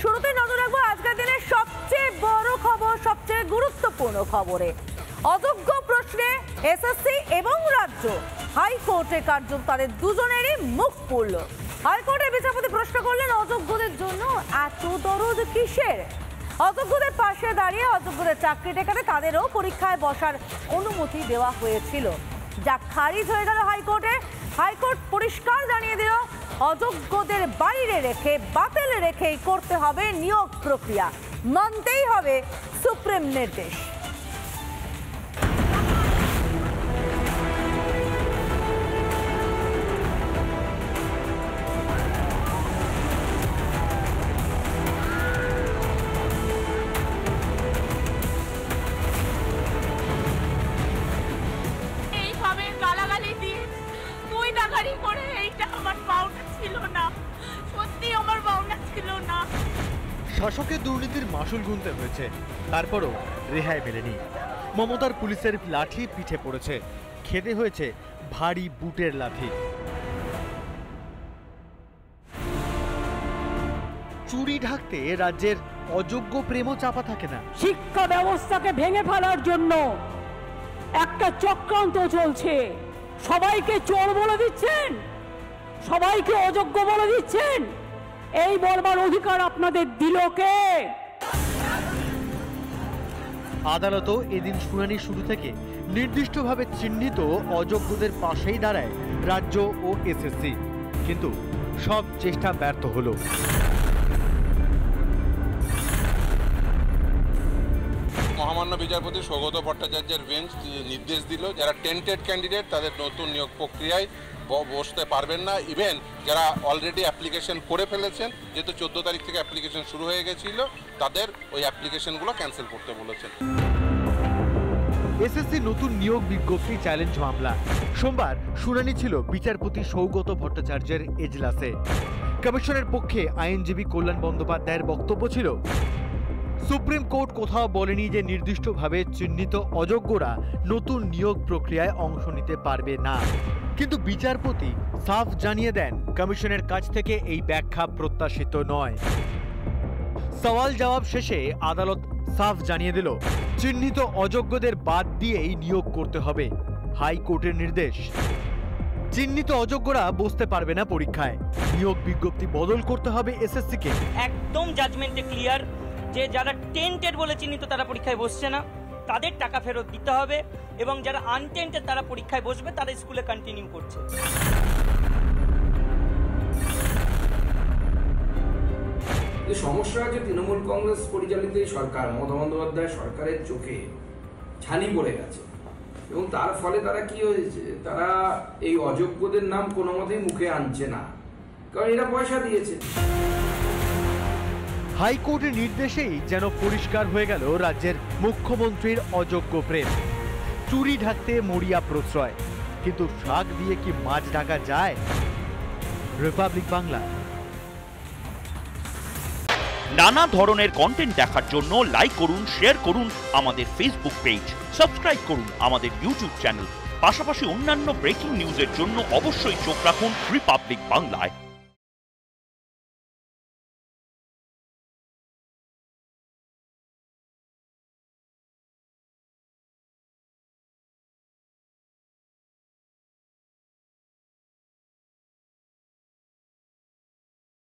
শুরুতে নজর রাখবো আজকের দিনের সবচেয়ে বড় খবর, সবচেয়ে গুরুত্বপূর্ণ খবরে। অযোগ্য প্রশ্নে এসএসসি এবং রাজ্য হাইকোর্টে কার্যত তাদের দুজনেরই মুখ পুড়ল। হাইকোর্টের বিচারপতি প্রশ্ন করলেন, অযোগ্যদের জন্য এত দরদ কিসের? অযোগ্যদের পাশে দাঁড়িয়ে অযোগ্যদের চাকরি ঠেকাতে তাদেরও পরীক্ষায় বসার অনুমতি দেওয়া হয়েছিল, যা খারিজ হয়ে গেল হাইকোর্টে। হাইকোর্ট পরিষ্কার জানিয়ে দিল, অযোগ্যদের বাইরে রেখে বাতিল রেখেই করতে হবে নিয়োগ প্রক্রিয়া, মানতেই হবে সুপ্রিম নির্দেশ। শাসকের দুর্নীতির মাসুল গুনতে হয়েছে, তারপরও রেহাই মেলেনি। মমতার পুলিশের লাঠি পিঠে পড়েছে, খেতে হয়েছে ভারী বুটের লাঠি। চুরি ঢাকতে রাজ্যের অযোগ্য প্রেমও চাপা থাকে না। শিক্ষা ব্যবস্থাকে ভেঙে ফেলার জন্য একটা চক্রান্ত চলছে। সবাইকে চোর বলে দিচ্ছেন, সবাইকে অযোগ্য বলে দিচ্ছেন। এই বলবার অধিকার আপনাদের দিল কে? আদালতও এদিন শুনানি শুরু থেকে নির্দিষ্টভাবে চিহ্নিত অযোগ্যদের পাশেই দাঁড়ায় রাজ্য ও এসএসসি, কিন্তু সব চেষ্টা ব্যর্থ হলো। মহামান্য বিচারপতি সৌগত ভট্টাচার্যের বেঞ্চ নির্দেশ দিল, যারা টেন্টেড ক্যান্ডিডেট তাদের নতুন নিয়োগ প্রক্রিয়ায় বসতে পারবেন না। ইভেন যারা অলরেডি অ্যাপ্লিকেশন করে ফেলেছেন, যেহেতু 14 তারিখ থেকে অ্যাপ্লিকেশন শুরু হয়ে গেছিল, তাদের ওই অ্যাপ্লিকেশনগুলো ক্যান্সেল করতে বলেছেন। এসএসসি নতুন নিয়োগ বিজ্ঞপ্তি চ্যালেঞ্জ মামলা সোমবার শুনানি ছিল বিচারপতি সৌগত ভট্টাচার্যের এজলাসে। কমিশনের পক্ষে আইনজীবী কল্যাণ বন্দ্যোপাধ্যায়ের বক্তব্য ছিল, সুপ্রিম কোর্ট কোথাও বলেনি যে নির্দিষ্টভাবে চিহ্নিত অযোগ্যরা নতুন নিয়োগ প্রক্রিয়ায় অংশ নিতে পারবে না, কিন্তু বিচারপতি সাফ জানিয়ে দেন কমিশনের কাছ থেকে এই ব্যাখ্যা প্রত্যাশিত নয়। সওয়াল জবাব শেষে আদালত সাফ জানিয়ে দিল, চিহ্নিত অযোগ্যদের বাদ দিয়েই নিয়োগ করতে হবে। হাইকোর্টের নির্দেশ, চিহ্নিত অযোগ্যরা বসতে পারবে না পরীক্ষায়, নিয়োগ বিজ্ঞপ্তি বদল করতে হবে এসএসসি কে। একদম জাজমেন্টে ক্লিয়ার যে যারা টেন্টেড বলে চিহ্নিত তারা পরীক্ষায় বসছে না, তাদের টাকা ফেরত দিতে হবে, এবং যারা আনটেন্টেড তারা পরীক্ষায় বসবে, তারা স্কুলে কন্টিনিউ করছে। সমস্যা হচ্ছে তৃণমূল কংগ্রেস পরিচালিত এই সরকার, মমতা বন্দ্যোপাধ্যায় সরকারের চোখে ছানি পড়ে গেছে, এবং তার ফলে তারা কি হয়েছে, তারা এই অযোগ্যদের নাম কোনো মতেই মুখে আনছে না, কারণ এরা পয়সা দিয়েছে। হাইকোর্টের নির্দেশেই যেন পরিষ্কার হয়ে গেল রাজ্যের মুখ্যমন্ত্রীর অযোগ্য প্রেম। চুরি ঢাকতে মরিয়া প্রশ্রয়, কিন্তু শাক দিয়ে কি মাছ ঢাকা যায়? রিপাবলিক বাংলা। নানা ধরনের কন্টেন্ট দেখার জন্য লাইক করুন, শেয়ার করুন আমাদের ফেসবুক পেজ, সাবস্ক্রাইব করুন আমাদের ইউটিউব চ্যানেল। পাশাপাশি অন্যান্য ব্রেকিং নিউজের জন্য অবশ্যই চোখ রাখুন রিপাবলিক বাংলায়।